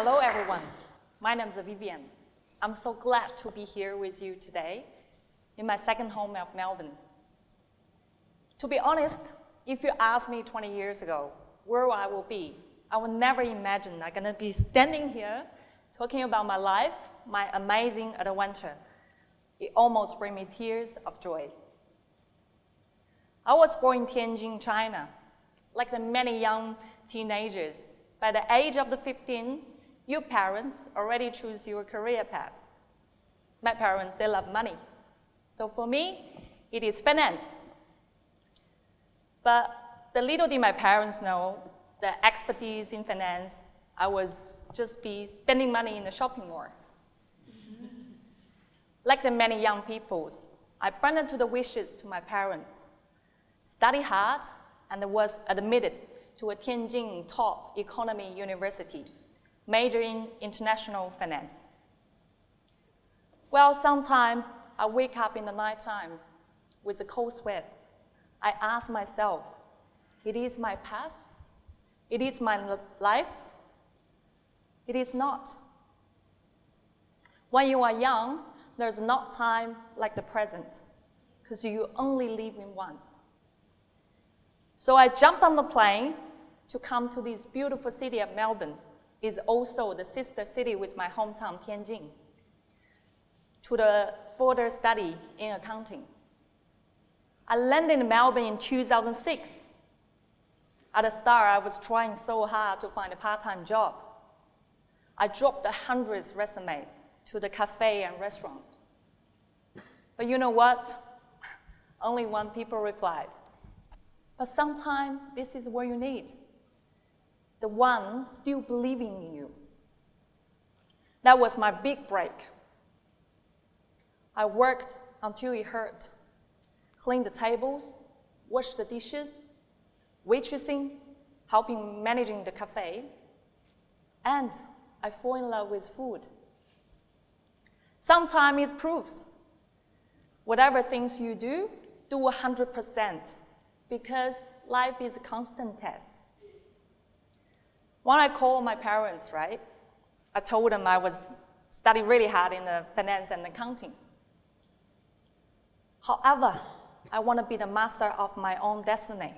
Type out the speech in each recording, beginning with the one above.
Hello everyone, my name is Vivian. I'm so glad to be here with you today in my second home of Melbourne. To be honest, if you asked me 20 years ago where I will be, I would never imagine I'm gonna be standing here talking about my life, my amazing adventure. It almost brings me tears of joy. I was born in Tianjin, China. Like the many young teenagers, by the age of 15, your parents already choose your career path. My parents, they love money. So for me, it is finance. But the little did my parents know, the expertise in finance, I was just be spending money in the shopping mall. Like the many young people, I burned to the wishes to my parents, study hard, and was admitted to a Tianjin top economy university, major in international finance. Well, sometime I wake up in the nighttime with a cold sweat. I ask myself, it is my past? It is my life? It is not. When you are young, there's not time like the present, because you only live in once. So I jumped on the plane to come to this beautiful city of Melbourne. It's also the sister city with my hometown, Tianjin, to the further study in accounting. I landed in Melbourne in 2006. At the start, I was trying so hard to find a part-time job. I dropped the hundreds resume to the cafe and restaurant. But you know what? Only one people replied. But sometimes this is what you need. The one still believing in you. That was my big break. I worked until it hurt. Cleaned the tables, washed the dishes, waitressing, helping managing the cafe, and I fall in love with food. Sometimes it proves whatever things you do 100%, because life is a constant test. When I called my parents, right, I told them I was studying really hard in the finance and accounting. However, I want to be the master of my own destiny.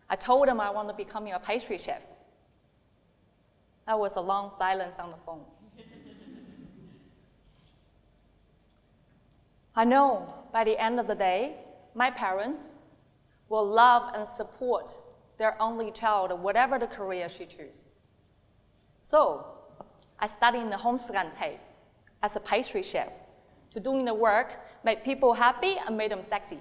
I told them I want to become a pastry chef. That was a long silence on the phone. I know by the end of the day, my parents will love and support their only child, whatever the career she chooses. So, I studied in the homestead TAFE as a pastry chef, to doing the work, make people happy and make them sexy.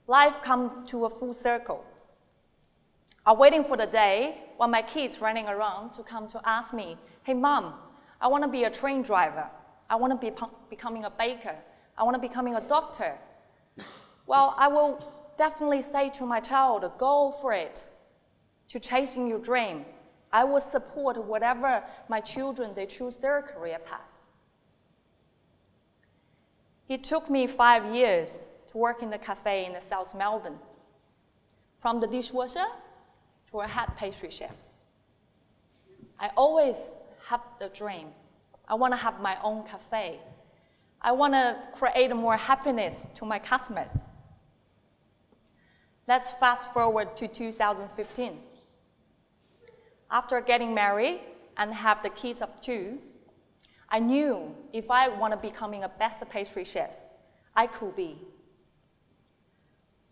Life comes to a full circle. I'm waiting for the day when my kids running around to come to ask me, hey mom, I want to be a train driver. I want to be becoming a baker. I want to becoming a doctor. Well, I will definitely say to my child, go for it, to chasing your dream. I will support whatever my children, they choose their career path. It took me 5 years to work in the cafe in the South Melbourne, from the dishwasher to a head pastry chef. I always have the dream. I want to have my own cafe. I want to create more happiness to my customers. Let's fast forward to 2015. After getting married and have the kids of 2, I knew if I want to becoming a best pastry chef, I could be.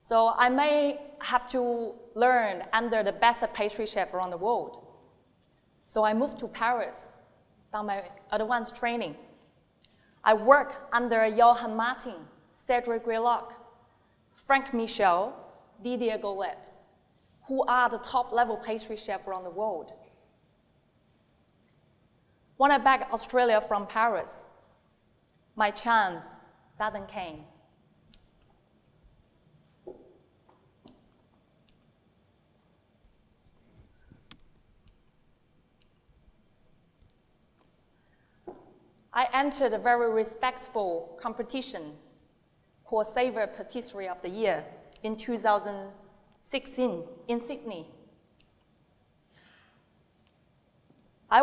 So I may have to learn under the best pastry chef around the world. So I moved to Paris, done my advanced training. I work under Johann Martin, Cedric Grilloc, Frank Michel, Didier Goulet, who are the top-level pastry chefs around the world. When I back Australia from Paris, my chance suddenly came. I entered a very respectful competition called Linger Patisserie of the Year in 2016 in Sydney. I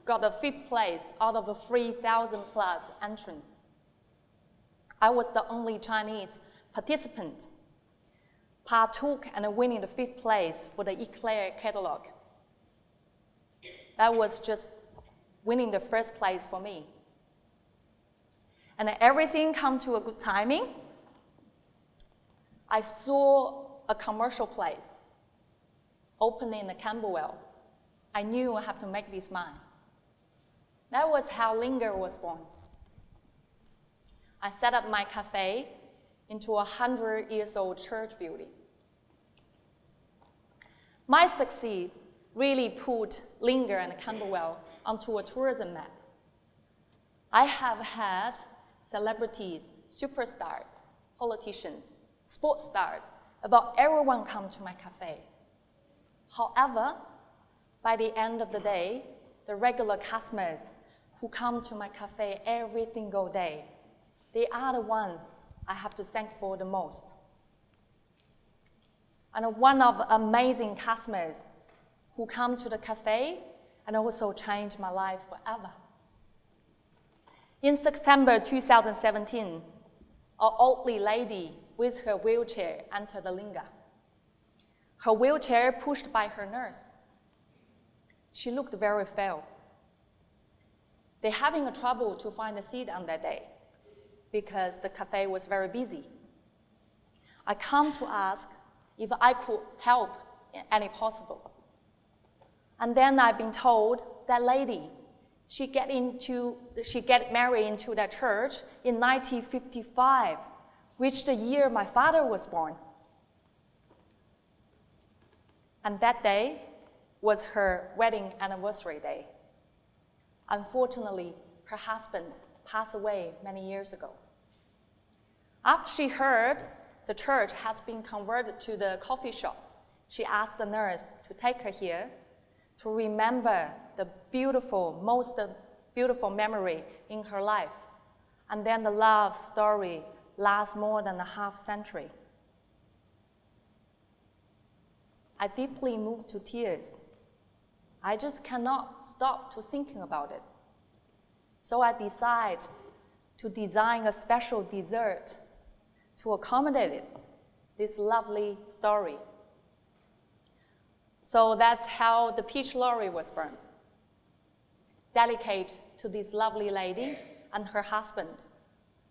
got the 5th place out of the 3,000 plus entrants. I was the only Chinese participant partook and winning the 5th place for the Eclair catalog. That was just winning the 1st place for me. And everything come to a good timing. I saw a commercial place opening in Camberwell. I knew I have to make this mine. That was how Linger was born. I set up my cafe into a 100-year-old church building. My success really put Linger and Camberwell onto a tourism map. I have had celebrities, superstars, politicians, sports stars, about everyone come to my cafe. However, by the end of the day, the regular customers who come to my cafe every single day, they are the ones I have to thank for the most. And one of the amazing customers who come to the cafe and also changed my life forever. In September 2017, an elderly lady with her wheelchair entered the Linger. Her wheelchair pushed by her nurse. She looked very frail. They're having a trouble to find a seat on that day because the cafe was very busy. I come to ask if I could help in any possible. And then I've been told that lady, she get married into that church in 1955, which the year my father was born. And that day was her wedding anniversary day. Unfortunately, her husband passed away many years ago. After she heard the church has been converted to the coffee shop, she asked the nurse to take her here to remember the most beautiful memory in her life. And then the love story lasts more than a half century. I deeply moved to tears. I just cannot stop to thinking about it. So I decided to design a special dessert to accommodate this lovely story. So that's how the peach lorry was born. Dedicated to this lovely lady and her husband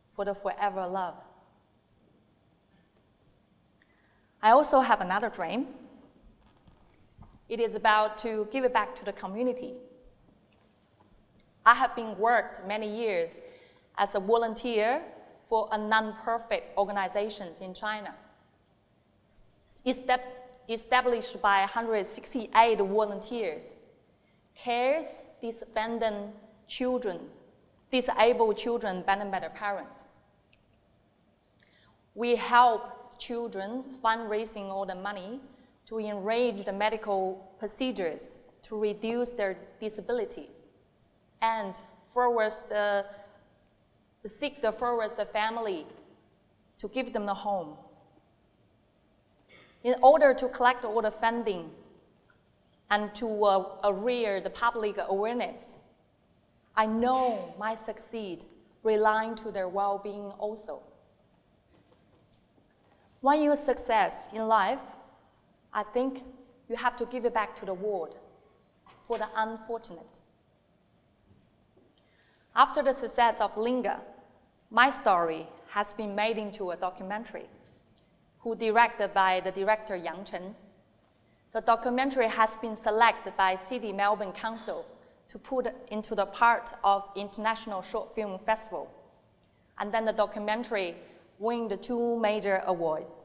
for the forever love. I also have another dream. It is about to give it back to the community. I have been worked many years as a volunteer for a non-profit organizations in China. Established by 168 volunteers, cares disabled children abandoned by their parents. We help children fundraising all the money to enrich the medical procedures to reduce their disabilities and forward the family to give them a home. In order to collect all the funding and to rear the public awareness, I know my succeed relying to their well-being also. When you success in life, I think you have to give it back to the world for the unfortunate. After the success of Linger, my story has been made into a documentary, directed by the director Yang Chen. The documentary has been selected by City Melbourne Council to put into the part of International Short Film Festival. And then the documentary won the 2 major awards.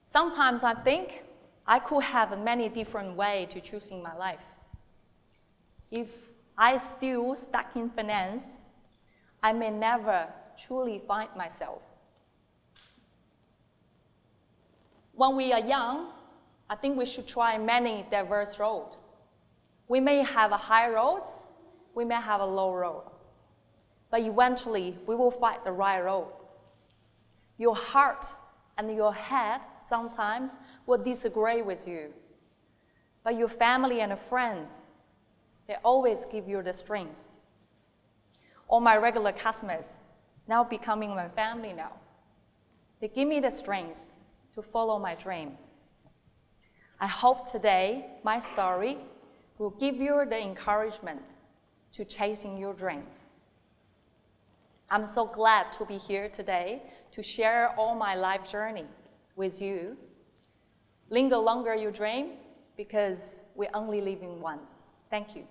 Sometimes I think I could have many different ways to choosing my life. If I still stuck in finance, I may never truly find myself. When we are young, I think we should try many diverse roads. We may have a high roads, we may have a low roads, but eventually we will find the right road. Your heart and your head sometimes will disagree with you. But your family and friends, they always give you the strength. All my regular customers, now becoming my family now, they give me the strength to follow my dream. I hope today my story will give you the encouragement to chasing your dream. I'm so glad to be here today to share all my life journey with you. Linger longer your dream, because we only live in once. Thank you.